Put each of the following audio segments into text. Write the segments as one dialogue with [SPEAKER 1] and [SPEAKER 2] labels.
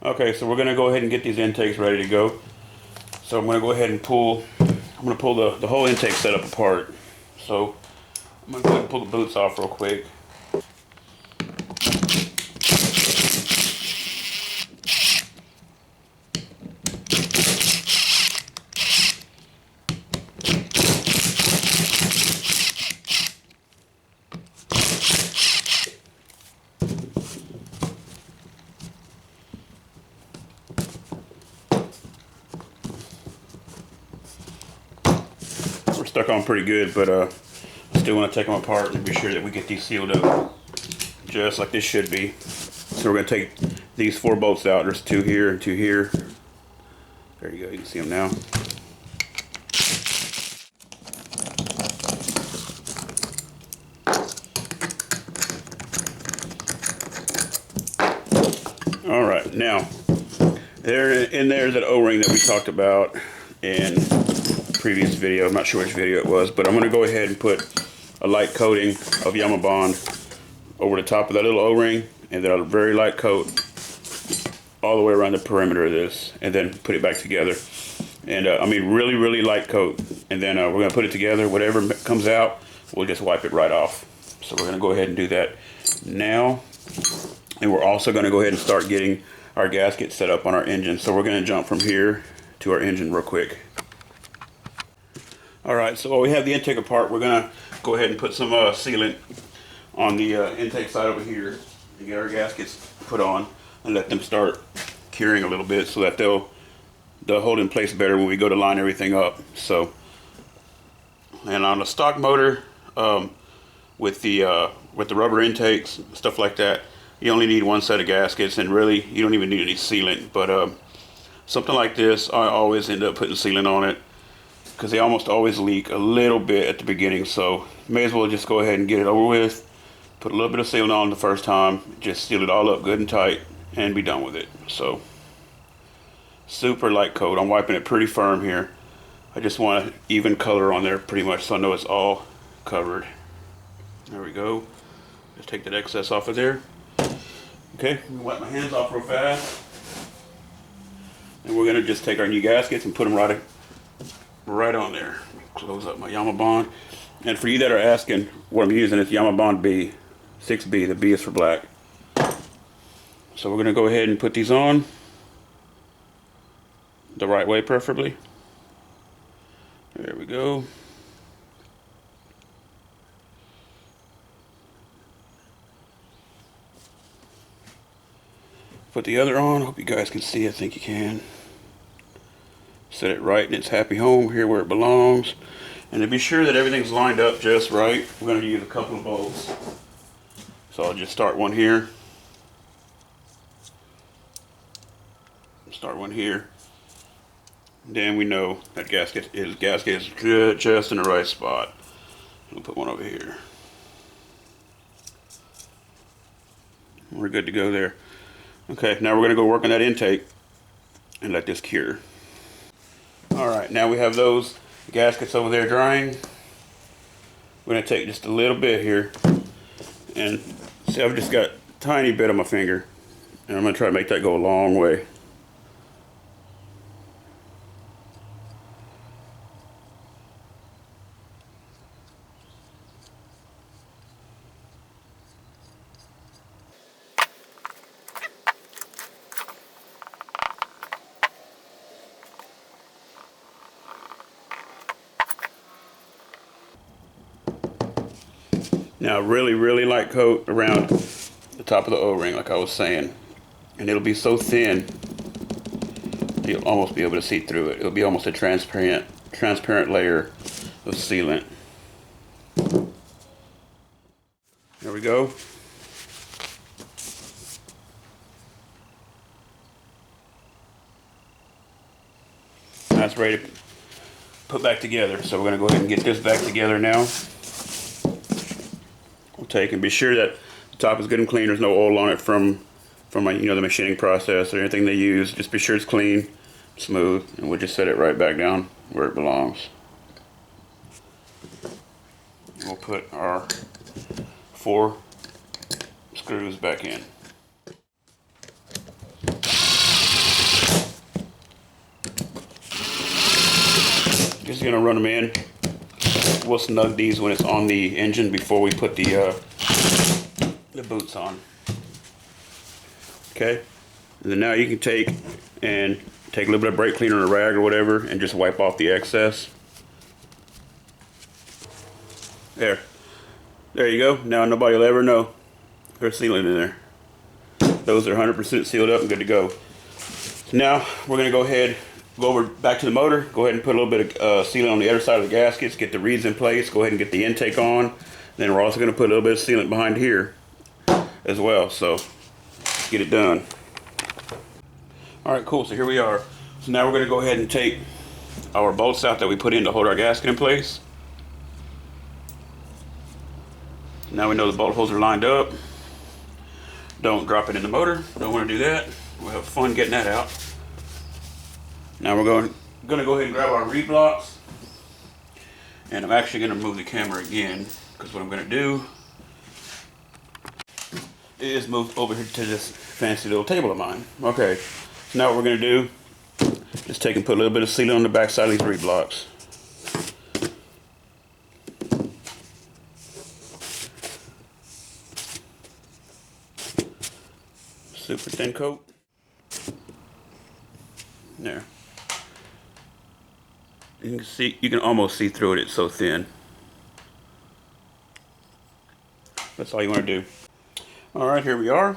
[SPEAKER 1] Okay, so we're gonna go ahead and get these intakes ready to go. So I'm gonna go ahead and pull the whole intake setup apart. So I'm gonna go ahead and pull the boots off real quick. We're stuck on pretty good, but I still want to take them apart and be sure that we get these sealed up just like this should be. So we're going to take these 4 bolts out. There's 2 here and 2 here. There you go, you can see them now. All right, now there's that O-ring that we talked about in the previous video. I'm not sure which video it was, but I'm going to go ahead and put a light coating of Yama-bond over the top of that little O-ring, and then a very light coat all the way around the perimeter of this, and then put it back together. And I mean really light coat, and then we're going to put it together. Whatever comes out, we'll just wipe it right off. So we're going to go ahead and do that now. And we're also going to go ahead and start getting our gasket set up on our engine. So we're going to jump from here to our engine real quick. Alright, so while we have the intake apart, we're going to go ahead and put some sealant on the intake side over here and get our gaskets put on and let them start curing a little bit so that they'll hold in place better when we go to line everything up. So, and on a stock motor with the rubber intakes, stuff like that, you only need 1 set of gaskets, and really you don't even need any sealant. But something like this, I always end up putting sealant on it because they almost always leak a little bit at the beginning. So may as well just go ahead and get it over with. Put a little bit of sealant on the first time, just seal it all up good and tight, and be done with it. So super light coat. I'm wiping it pretty firm here. I just want an even color on there pretty much so I know it's all covered. There we go. Just take that excess off of there. Okay, I'm gonna wipe my hands off real fast. And we're gonna just take our new gaskets and put them right on there. Close up my Yama-bond. And for you that are asking what I'm using, it's Yama-bond B, 6B. The B is for black. So we're gonna go ahead and put these on the right way, preferably. There we go. Put the other on. Hope you guys can see. I think you can. Set it right in its happy home here where it belongs. And to be sure that everything's lined up just right, we're going to use a couple of bolts. So I'll just start one here. Start one here. Then we know that gasket is just in the right spot. We'll put one over here. We're good to go there. Okay, now we're going to go work on that intake and let this cure. Alright, now we have those gaskets over there drying. We're going to take just a little bit here, and see, I've just got a tiny bit on my finger, and I'm going to try to make that go a long way. Now really light coat around the top of the O-ring like I was saying, and it'll be so thin you'll almost be able to see through it. It'll be almost a transparent layer of sealant. There we go. That's ready to put back together. So we're going to go ahead and get this back together now. We'll take and be sure that the top is good and clean. There's no oil on it from the machining process or anything they use. Just be sure it's clean, smooth, and we'll just set it right back down where it belongs. We'll put our 4 screws back in. just gonna run them in. We'll snug these when it's on the engine before we put the boots on. Okay, and then now you can take a little bit of brake cleaner or a rag or whatever and just wipe off the excess. There you go. Now nobody will ever know there's sealant in there. Those are 100% sealed up and good to go. So now we're going to go ahead, go over back to the motor, go ahead and put a little bit of sealant on the other side of the gaskets, get the reeds in place, go ahead and get the intake on. Then we're also going to put a little bit of sealant behind here as well. So let's get it done. Alright, cool. So here we are. So now we're going to go ahead and take our bolts out that we put in to hold our gasket in place. Now we know the bolt holes are lined up. Don't drop it in the motor. Don't want to do that. We'll have fun getting that out. Now we're going to go ahead and grab our reed blocks. And I'm actually going to move the camera again, because what I'm going to do is move over here to this fancy little table of mine. Okay, so now what we're going to do, just take and put a little bit of sealant on the back side of these reed blocks. Super thin coat. There. You can see, you can almost see through it, it's so thin. That's all you want to do. Alright, here we are.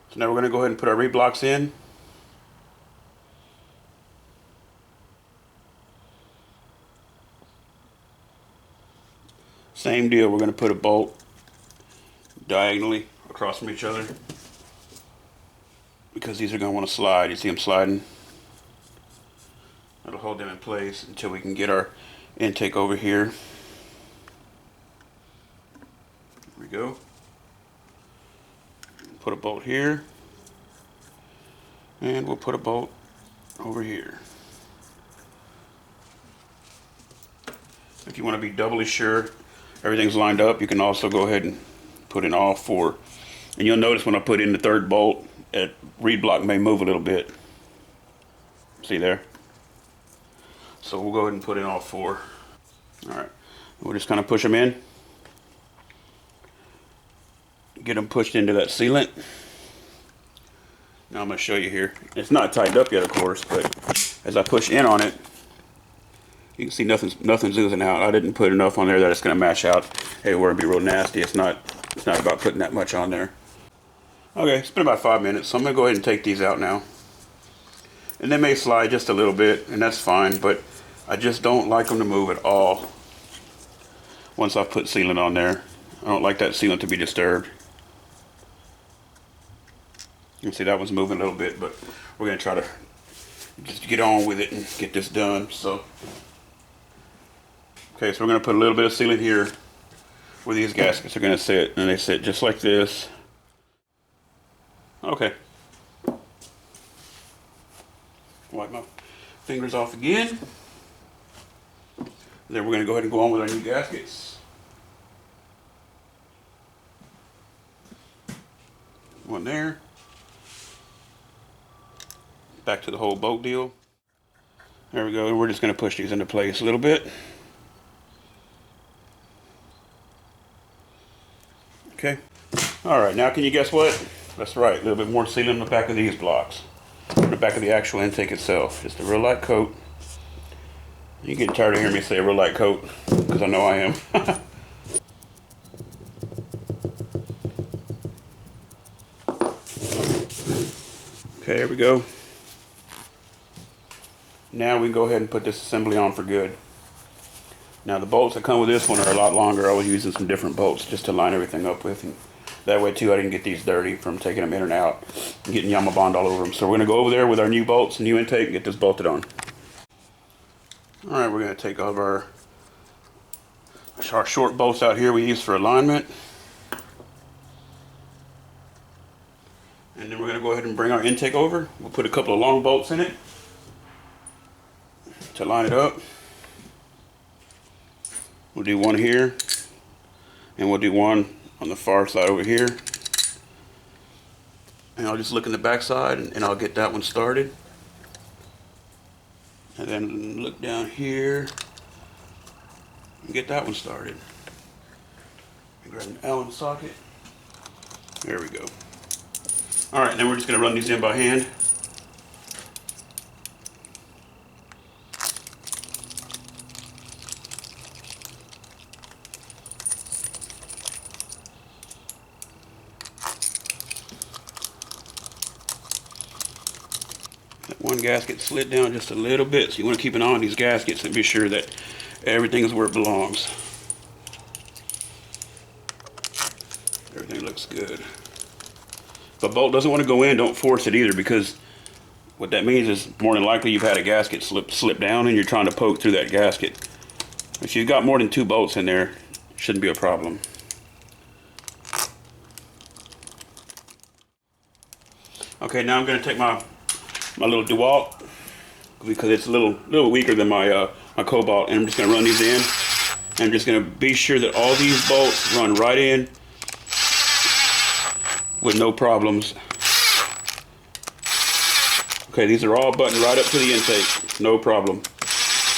[SPEAKER 1] So now we're going to go ahead and put our reed blocks in. Same deal, we're going to put a bolt diagonally across from each other, because these are going to want to slide. You see them sliding? It'll hold them in place until we can get our intake over here. There we go. Put a bolt here, and we'll put a bolt over here. If you want to be doubly sure everything's lined up, you can also go ahead and put in all four. And you'll notice when I put in the third bolt, that reed block may move a little bit. See there? So we'll go ahead and put in all four. Alright, we'll just kind of push them in. Get them pushed into that sealant. Now I'm going to show you here. It's not tightened up yet, of course, but as I push in on it, you can see nothing's oozing out. I didn't put enough on there that it's going to mash out everywhere and be real nasty. It's not about putting that much on there. Okay, it's been about 5 minutes, so I'm going to go ahead and take these out now. And they may slide just a little bit, and that's fine, but I just don't like them to move at all once I've put sealant on there. I don't like that sealant to be disturbed. You can see that one's moving a little bit, but we're going to try to just get on with it and get this done. So, okay, so we're going to put a little bit of sealant here where these gaskets are going to sit, and they sit just like this. Okay. Wipe my fingers off again. Then we're going to go ahead and go on with our new gaskets. One there. Back to the whole bolt deal. There we go. And we're just going to push these into place a little bit. Okay. Alright, now can you guess what? That's right, a little bit more sealant on the back of these blocks. On the back of the actual intake itself. Just a real light coat. You get tired of hearing me say a real light coat, because I know I am. Okay, here we go. Now we can go ahead and put this assembly on for good. Now the bolts that come with this one are a lot longer. I was using some different bolts just to line everything up with. And that way too I didn't get these dirty from taking them in and out and getting Yama-bond all over them. So we're going to go over there with our new bolts and new intake and get this bolted on. Alright, we're going to take all of our short bolts out here we use for alignment. And then we're going to go ahead and bring our intake over. We'll put a couple of long bolts in it to line it up. We'll do one here, and we'll do one on the far side over here. And I'll just look in the back side and I'll get that one started. And then look down here and get that one started. Grab an Allen socket. There we go. All right, now we're just going to run these in by hand. That one gasket slid down just a little bit, so you want to keep an eye on these gaskets and be sure that everything is where it belongs. Everything looks good. If a bolt doesn't want to go in, don't force it either, because what that means is more than likely you've had a gasket slip down and you're trying to poke through that gasket. If you've got more than 2 bolts in there, it shouldn't be a problem. Okay, now I'm going to take my little DeWalt, because it's a little weaker than my my Cobalt, and I'm just going to run these in. And I'm just going to be sure that all these bolts run right in with no problems. Okay, these are all buttoned right up to the intake, no problem.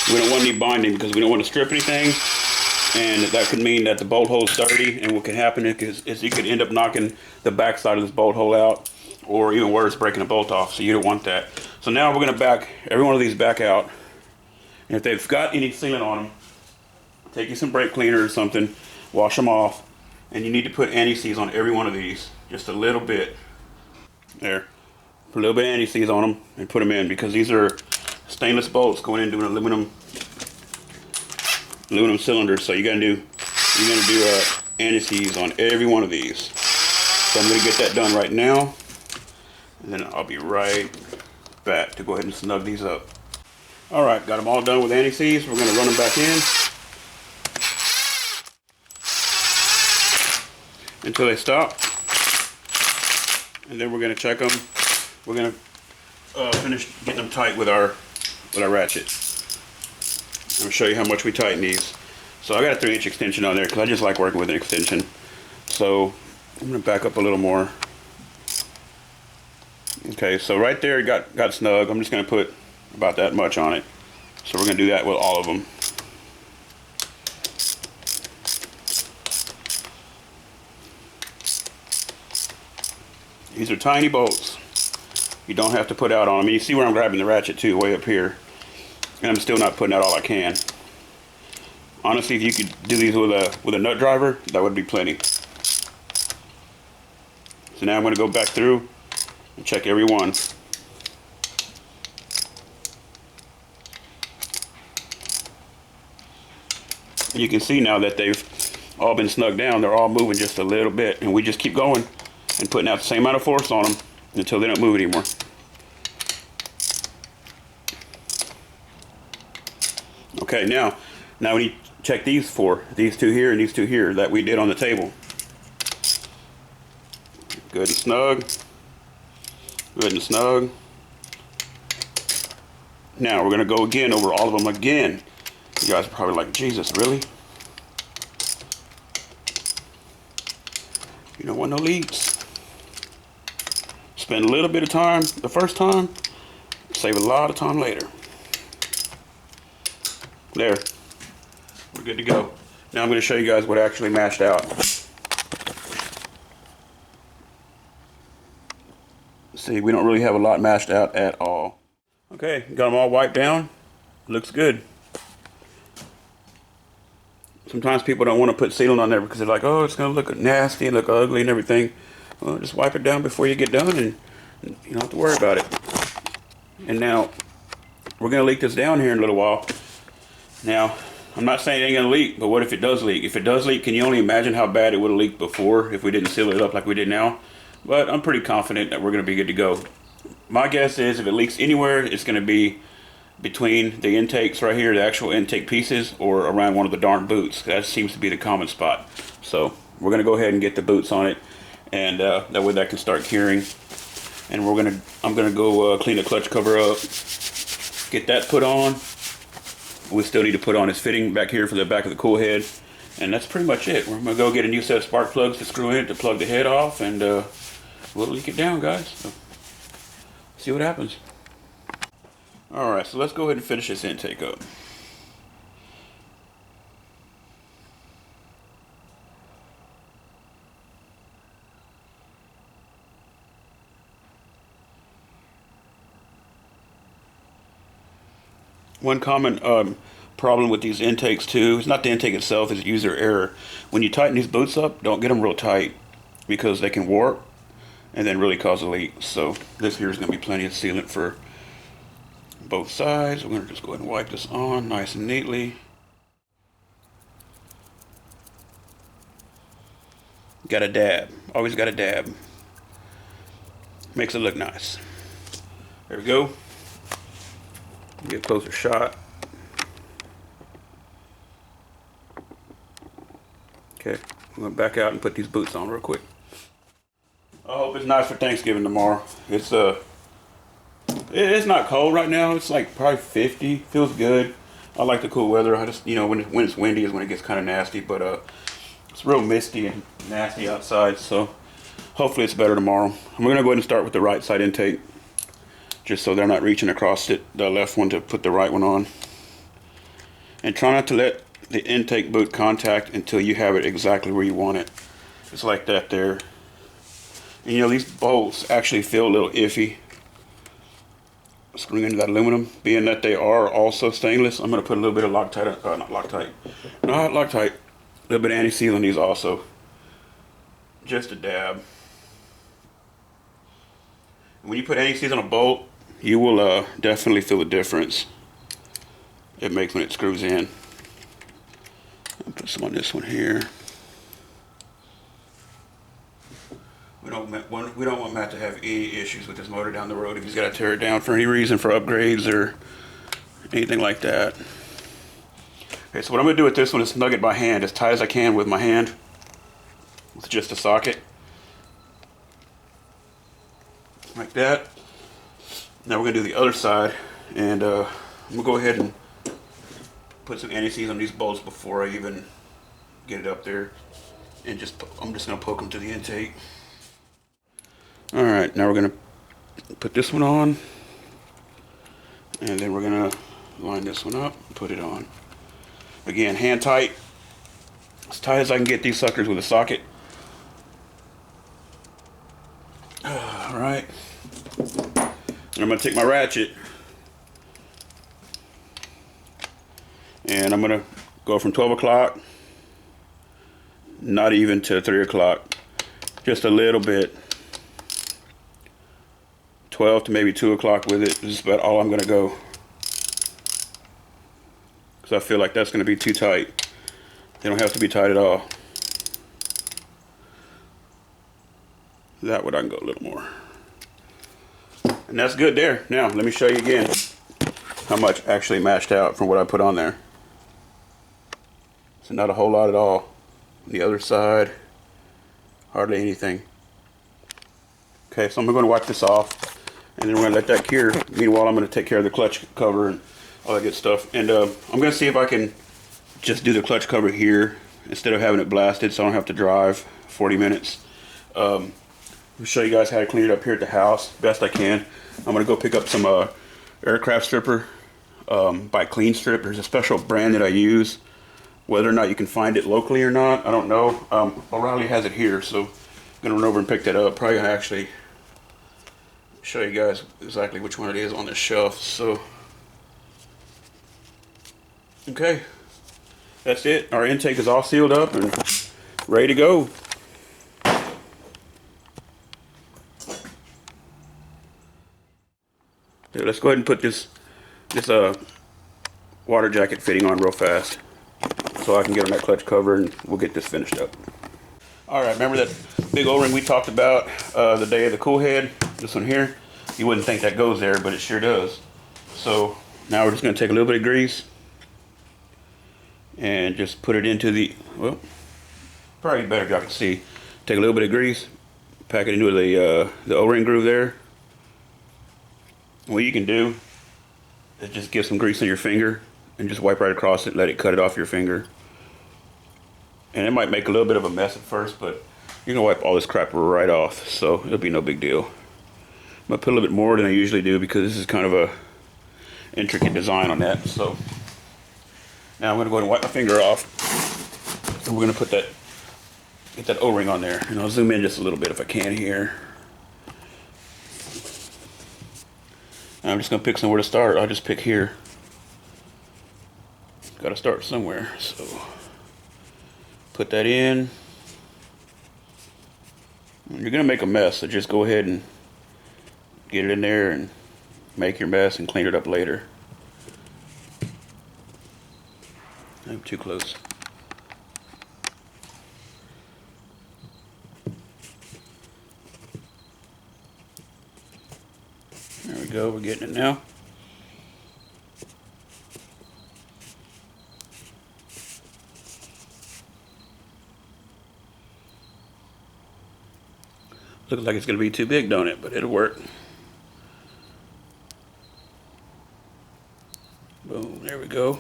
[SPEAKER 1] We don't want any binding because we don't want to strip anything, and that could mean that the bolt hole is dirty, and what can happen is you could end up knocking the back side of this bolt hole out, or even worse, breaking a bolt off, so you don't want that. So now we're going to back every one of these back out, and if they've got any sealant on them, take you some brake cleaner or something, wash them off, and you need to put anti-seize on every one of these. Just a little bit. There. Put a little bit of anti-seize on them and put them in, because these are stainless bolts going into an aluminum cylinder. So you're gonna do anti-seize on every one of these. So I'm gonna get that done right now, and then I'll be right back to go ahead and snug these up. All right, got them all done with anti-seize. We're gonna run them back in until they stop. And then we're going to check them. We're going to finish getting them tight with our ratchet. I'm going to show you how much we tighten these. So I got a 3-inch extension on there because I just like working with an extension. So I'm going to back up a little more. Okay, so right there it got snug. I'm just going to put about that much on it. So we're going to do that with all of them. These are tiny bolts. You don't have to put out on them. And you see where I'm grabbing the ratchet too, way up here. And I'm still not putting out all I can. Honestly, if you could do these with a nut driver, that would be plenty. So now I'm going to go back through and check every one. And you can see now that they've all been snugged down. They're all moving just a little bit, and we just keep going and putting out the same amount of force on them until they don't move anymore. Okay, now we need to check these 4, these 2 here and these 2 here that we did on the table. Good and snug. Good and snug. Now we're going to go again over all of them again. You guys are probably like, Jesus, really? You don't want no leaks. Spend a little bit of time the first time, save a lot of time later. There. We're good to go. Now I'm going to show you guys what actually mashed out. See, we don't really have a lot mashed out at all. Okay, got them all wiped down. Looks good. Sometimes people don't want to put sealant on there because they're like, oh, it's going to look nasty and look ugly and everything. Well, just wipe it down before you get done, and you don't have to worry about it. And now, we're going to leak this down here in a little while. Now, I'm not saying it ain't going to leak, but what if it does leak? If it does leak, can you only imagine how bad it would have leaked before if we didn't seal it up like we did now? But I'm pretty confident that we're going to be good to go. My guess is if it leaks anywhere, it's going to be between the intakes right here, the actual intake pieces, or around one of the darn boots. That seems to be the common spot. So we're going to go ahead and get the boots on it, and that way that can start curing. And I'm going to go clean the clutch cover up, get that put on. We still need to put on his fitting back here for the back of the cool head, and that's pretty much it. We're going to go get a new set of spark plugs to screw in it to plug the head off, and we'll leak it down, guys. So, see what happens. Alright, so let's go ahead and finish this intake up. One common problem with these intakes too, it's not the intake itself, it's user error. When you tighten these boots up, don't get them real tight because they can warp and then really cause a leak. So this here is going to be plenty of sealant for both sides. We're going to just go ahead and wipe this on nice and neatly. Got a dab, always got a dab. Makes it look nice. There we go. Get a closer shot. Okay, I'm gonna back out and put these boots on real quick. I hope it's nice for Thanksgiving tomorrow. It's not cold right now. It's like probably 50. Feels good. I like the cool weather. I just, you know, when it's windy is when it gets kind of nasty, but it's real misty and nasty outside. So hopefully it's better tomorrow. I'm gonna go ahead and start with the right side intake, just so they're not reaching across the left one to put the right one on. And try not to let the intake boot contact until you have it exactly where you want it. It's like that there. And you know, these bolts actually feel a little iffy screwing into that aluminum. Being that they are also stainless, I'm going to put a little bit of Loctite, not Loctite, a little bit of anti-seal in these also. Just a dab. When you put anti-seal on a bolt, you will definitely feel the difference it makes when it screws in. I'll put some on this one here. We don't want Matt to have any issues with his motor down the road if he's got to tear it down for any reason, for upgrades or anything like that. Okay, so what I'm going to do with this one is snug it by hand as tight as I can with my hand with just a socket. Like that. Now we're going to do the other side, and I'm going to go ahead and put some anti-seize on these bolts before I even get it up there, and I'm just going to poke them to the intake. Alright, now we're going to put this one on, and then we're going to line this one up and put it on. Again, hand tight, as tight as I can get these suckers with a socket. Alright, and I'm going to take my ratchet and I'm going to go from 12 o'clock, not even to 3 o'clock, just a little bit. 12 to maybe 2 o'clock with it. This is about all I'm going to go, because I feel like that's going to be too tight. They don't have to be tight at all. That way I can go a little more. And that's good there. Now let me show you again how much actually matched out from what I put on there. So not a whole lot at all. The other side, hardly anything. Okay, so I'm going to wipe this off, and then we're going to let that cure. Meanwhile, I'm going to take care of the clutch cover and all that good stuff. And I'm going to see if I can just do the clutch cover here instead of having it blasted, so I don't have to drive 40 minutes. I'll show you guys how to clean it up here at the house best I can. I'm going to go pick up some aircraft stripper by Clean Strip. There's a special brand that I use. Whether or not you can find it locally or not, I don't know. O'Reilly has it here, so I'm going to run over and pick that up. Probably going to actually show you guys exactly which one it is on this shelf. So, okay, that's it. Our intake is all sealed up and ready to go. Okay, let's go ahead and put this water jacket fitting on real fast, so I can get on that clutch cover and we'll get this finished up. Alright, remember that big O-ring we talked about the day of the cool head? This one here? You wouldn't think that goes there, but it sure does. So now we're just going to take a little bit of grease and just put it into the, well, probably better if y'all can see. Take a little bit of grease, pack it into the O-ring groove there. What you can do is just get some grease on your finger and just wipe right across it, let it cut it off your finger. And it might make a little bit of a mess at first, but you're gonna wipe all this crap right off, so it'll be no big deal. I'm gonna put a little bit more than I usually do because this is kind of intricate design on that. So now I'm going to go ahead and wipe my finger off, and we're going to put that, get that O-ring on there, and I'll zoom in just a little bit if I can here. And I'm just going to pick somewhere to start. I'll just pick here. Got to start somewhere, so put that in. You're going to make a mess, so just go ahead and get it in there and make your mess and clean it up later. I'm too close. There we go, we're getting it now. Looks like it's going to be too big, don't it? But it'll work. Boom, there we go.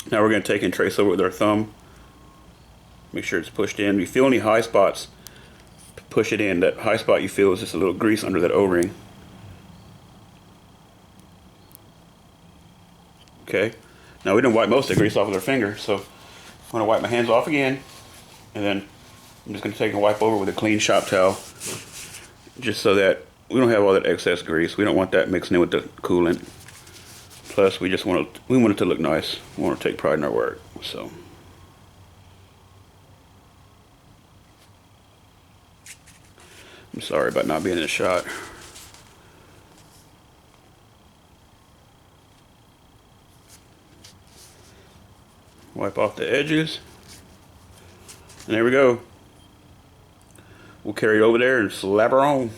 [SPEAKER 1] Now we're going to take and trace over with our thumb. Make sure it's pushed in. If you feel any high spots, push it in. That high spot you feel is just a little grease under that O-ring. Okay. Now we didn't wipe most of the grease off with our finger, so I'm going to wipe my hands off again, and then I'm just going to take and wipe over with a clean shop towel, just so that we don't have all that excess grease. We don't want that mixing in with the coolant. Plus, we want it to look nice. We want to take pride in our work. So, I'm sorry about not being in the shot. Wipe off the edges, and there we go. We'll carry it over there and slap her on.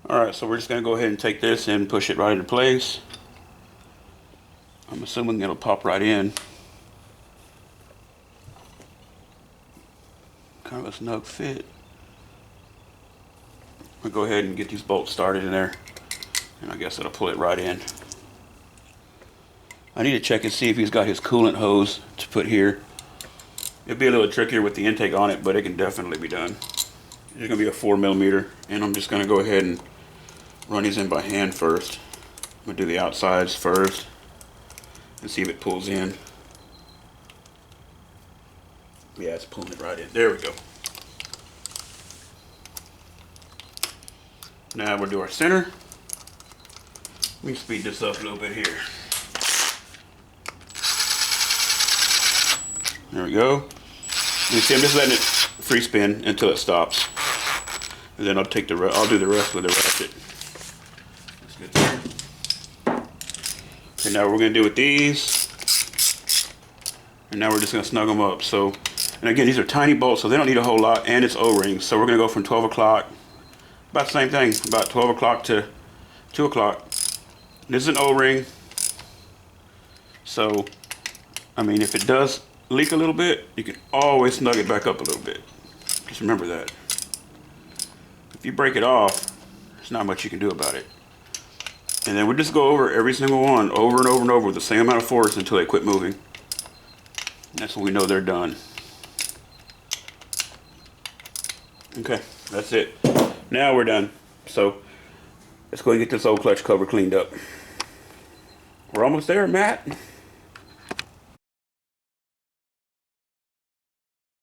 [SPEAKER 1] Alright, so we're just going to go ahead and take this and push it right into place. I'm assuming it'll pop right in. Kind of a snug fit. We'll go ahead and get these bolts started in there, and I guess it'll pull it right in. I need to check and see if he's got his coolant hose to put here. It'll be a little trickier with the intake on it, but it can definitely be done. It's going to be a 4mm, and I'm just going to go ahead and run these in by hand first. I'm going to do the outsides first and see if it pulls in. Yeah, it's pulling it right in. There we go. Now we'll do our center. Let me speed this up a little bit here. There we go. You see, I'm just letting it free spin until it stops, and then I'll do the rest with the ratchet. That's good there. Okay, now what we're gonna do with these, and now we're just gonna snug them up. So, and again, these are tiny bolts, so they don't need a whole lot, and it's O-rings. So we're gonna go from 12 o'clock, about the same thing, about 12 o'clock to 2 o'clock. This is an O-ring, so I mean, if it does leak a little bit, you can always snug it back up a little bit. Just remember that. If you break it off, there's not much you can do about it. And then we'll just go over every single one over and over and over with the same amount of force until they quit moving. And that's when we know they're done. Okay, that's it. Now we're done. So let's go and get this old clutch cover cleaned up. We're almost there, Matt.